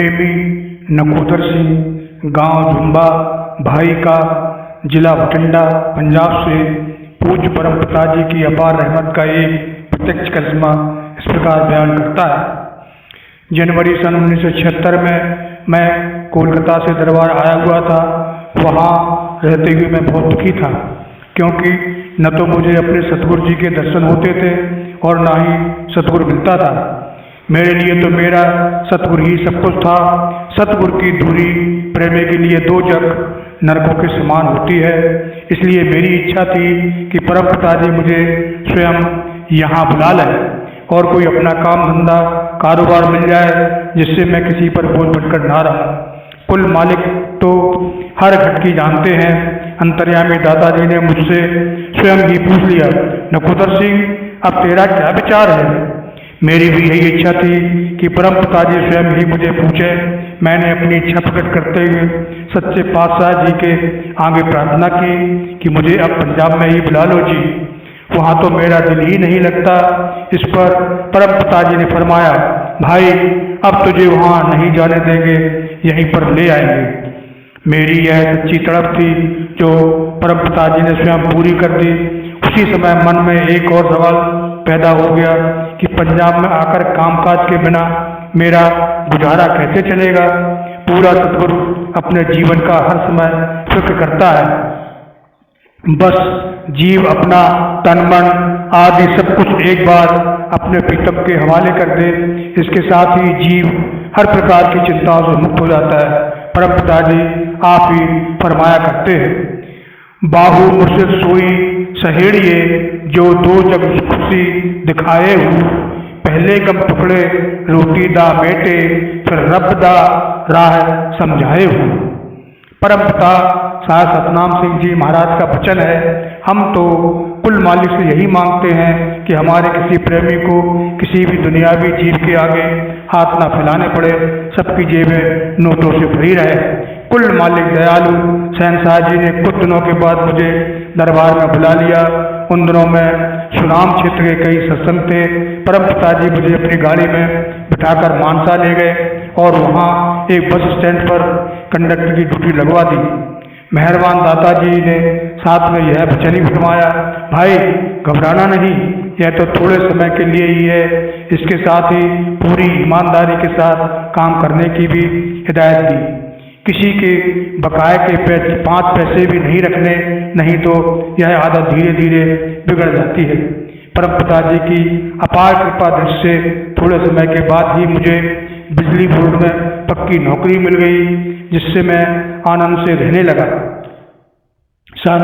प्रेमी नकोदर सिंह, गांव झुंबा, भाई का, जिला बठिंडा, पंजाब से पूज्य परम पिताजी की अपार रहमत का एक प्रत्यक्ष करिश्मा इस प्रकार बयान करता है। जनवरी सन 1976 में मैं कोलकाता से दरबार आया हुआ था। वहाँ रहते हुए मैं बहुत दुखी था, क्योंकि न तो मुझे अपने सतगुरु जी के दर्शन होते थे और न ही सतगुरु मिलता था। मेरे लिए तो मेरा सतगुरु ही सब कुछ था। सतगुरु की दूरी प्रेमी के लिए दो जग नरकों के समान होती है। इसलिए मेरी इच्छा थी कि परम पिताजी मुझे स्वयं यहाँ बुला लें और कोई अपना काम धंधा कारोबार मिल जाए जिससे मैं किसी पर बोझ बनकर ना रहूं। कुल मालिक तो हर घटकी जानते हैं। अंतर्यामी दादाजी ने मुझसे स्वयं ही पूछ लिया, नकोदर सिंह, अब तेरा क्या विचार है? मेरी भी यही इच्छा थी कि परम पिताजी स्वयं ही मुझे पूछे। मैंने अपनी इच्छा प्रकट करते हुए सच्चे पातशाह जी के आगे प्रार्थना की कि मुझे अब पंजाब में ही बुला लो जी, वहाँ तो मेरा दिल ही नहीं लगता। इस पर परम पिताजी ने फरमाया, भाई अब तुझे वहाँ नहीं जाने देंगे, यहीं पर ले आएंगे। मेरी यह सच्ची तड़प थी जो परम पिताजी ने स्वयं पूरी कर दी। उसी समय मन में एक और सवाल पैदा हो गया कि पंजाब में आकर कामकाज के बिना मेरा गुजारा कैसे चलेगा। पूरा सतगुरु अपने जीवन का हर समय फिक्र करता है। बस जीव अपना तन मन आदि सब कुछ एक बार अपने प्रीतम के हवाले कर दे, इसके साथ ही जीव हर प्रकार की चिंताओं से मुक्त हो जाता है। परम पिताजी आप ही फरमाया करते हैं, बाहु मुर्शिद सोई सहेड़िए जो दो जग खुशी दिखाए हूँ, पहले गम टुकड़े रोटी दा बेटे फिर रब दा राह समझाए हूँ। परम पिता साहब सतनाम सिंह जी महाराज का वचन है। हम तो कुल मालिक से यही मांगते हैं कि हमारे किसी प्रेमी को किसी भी दुनियावी चीज के आगे हाथ ना फैलाने पड़े, सबकी जेबें नोटों से भरी रहे। कुल मालिक दयालु शहनशाह जी ने कुछ दिनों के बाद मुझे दरबार में बुला लिया। उन दिनों में सुनाम क्षेत्र के कई सत्संग थे। परम पिताजी मुझे अपनी गाड़ी में बिठाकर मानसा ले गए और वहाँ एक बस स्टैंड पर कंडक्टर की ड्यूटी लगवा दी। मेहरबान दादाजी ने साथ में यह वचन ही फरमाया, भाई घबराना नहीं, यह तो थोड़े समय के लिए ही है। इसके साथ ही पूरी ईमानदारी के साथ काम करने की भी हिदायत दी। किसी के बकाए के 5 पैसे भी नहीं रखने, नहीं तो यह आदत धीरे धीरे बिगड़ जाती है। परम पिताजी की अपार कृपा दृष्टि से थोड़े समय के बाद ही मुझे बिजली बोर्ड में पक्की नौकरी मिल गई, जिससे मैं आनंद से रहने लगा। सन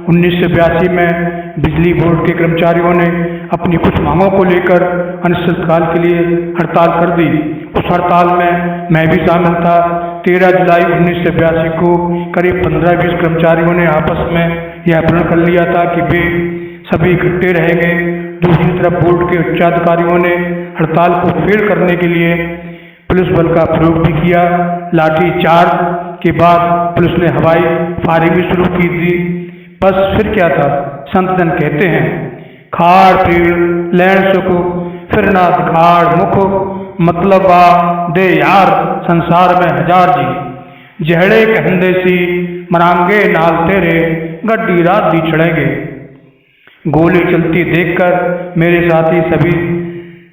1982 में बिजली बोर्ड के कर्मचारियों ने अपनी कुछ मांगों को लेकर अनिश्चितकाल के लिए हड़ताल कर दी। उस हड़ताल में मैं भी शामिल था। 13 जुलाई 1982 को करीब 15-20 कर्मचारियों ने आपस में यह प्रण कर लिया था कि वे सभी इकट्ठे रहेंगे। दूसरी तरफ बोर्ड के उच्चाधिकारियों ने हड़ताल को फेल करने के लिए पुलिस बल का प्रयोग भी किया। लाठी चार्ज के बाद पुलिस ने हवाई फायरिंग भी शुरू की थी। बस फिर क्या था, संत जन कहते हैं, खाड़ पीड़ लैण सुख फिर ना दिखाड़ मुख, मतलब आ दे यार संसार में हजार जी, जहड़े कहंदे सी मरांगे नाल तेरे गड्डी रात दी चढ़ेंगे। गोली चलती देखकर मेरे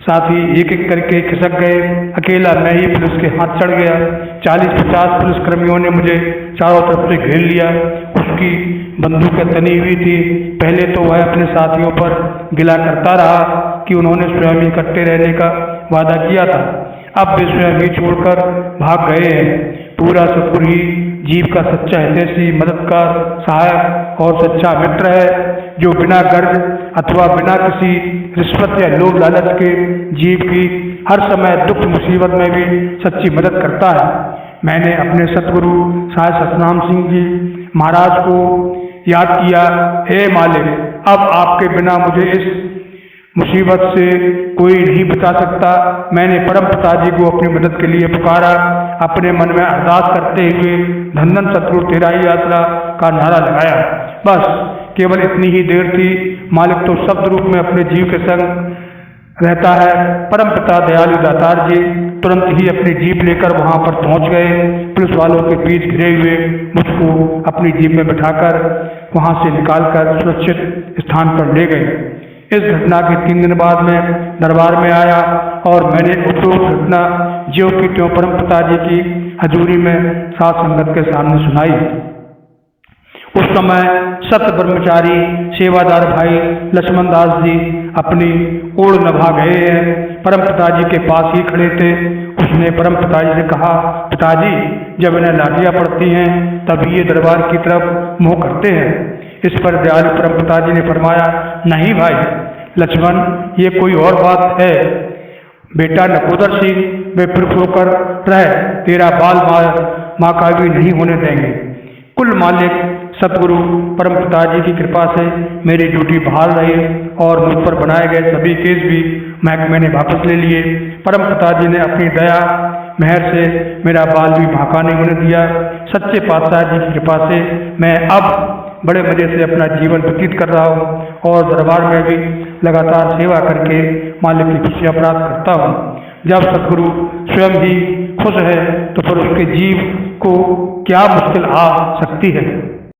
साथी एक एक करके खिसक गए। अकेला मैं ही पुलिस के हाथ चढ़ गया। 40-50 पुलिसकर्मियों ने मुझे चारों तरफ से घेर लिया। उसकी बंदूकें तनी हुई थी। पहले तो वह अपने साथियों पर गिला करता रहा कि उन्होंने स्वयं ही इकट्ठे रहने का वादा किया था। अब वे स्वयं ही छोड़कर भाग गए हैं। पूरा सतगुरु ही जीव का सच्चा हितैषी, मददगार, सहायक और सच्चा मित्र है, जो बिना गर्ज अथवा बिना किसी रिश्वत या लोभ लालच के जीव की हर समय दुख मुसीबत में भी सच्ची मदद करता है। मैंने अपने सतगुरु साहब सतनाम सिंह जी महाराज को याद किया, हे मालिक, अब आपके बिना मुझे इस मुसीबत से कोई नहीं बचा सकता। मैंने परम पिताजी को अपनी मदद के लिए पुकारा, अपने मन में अरदास करते हुए धन धन सतगुरु तेरा ही यात्रा का नारा लगाया। बस केवल इतनी ही देर थी, मालिक तो शब्द रूप में अपने जीव के संग रहता है। परमपिता दयालु दातार जी तुरंत ही अपनी जीप लेकर वहां पर पहुंच गए। पुलिस वालों के बीच घिरे हुए मुझको अपनी जीप में बिठाकर वहां से निकालकर सुरक्षित स्थान पर ले गए। इस घटना के 3 दिन बाद मैं दरबार में आया और मैंने उपरोक्त घटना ज्यों की त्यों परमपिता जी की हजूरी में साथ संगत के सामने सुनाई। उस समय सत ब्रह्मचारी सेवादार भाई लक्ष्मण दास जी अपनी ओर नभा गए हैं। परम पिताजी के पास ही खड़े थे। उसने परम पिताजी से कहा, पिताजी जब इन्हें लाठियां पड़ती हैं तब ये दरबार की तरफ मुंह करते हैं। इस पर दयालु परम पिताजी ने फरमाया, नहीं भाई लक्ष्मण, ये कोई और बात है। बेटा नकोदर सिंह बेफिक्र होकर रह, तेरा बाल माँ का भी नहीं होने देंगे। कुल मालिक सतगुरु परम पिताजी की कृपा से मेरी ड्यूटी बहाल रही और मुझ पर बनाए गए सभी केस भी महकमे ने वापस ले लिए। परम पिताजी ने अपनी दया मेहर से मेरा बाल भी भाका नहीं होने दिया। सच्चे पातशाह जी की कृपा से मैं अब बड़े मजे से अपना जीवन व्यतीत कर रहा हूँ और दरबार में भी लगातार सेवा करके मालिक की खुशियाँ प्राप्त करता हूँ। जब सतगुरु स्वयं ही खुश है तो फिर उसके जीव को क्या मुश्किल आ सकती है।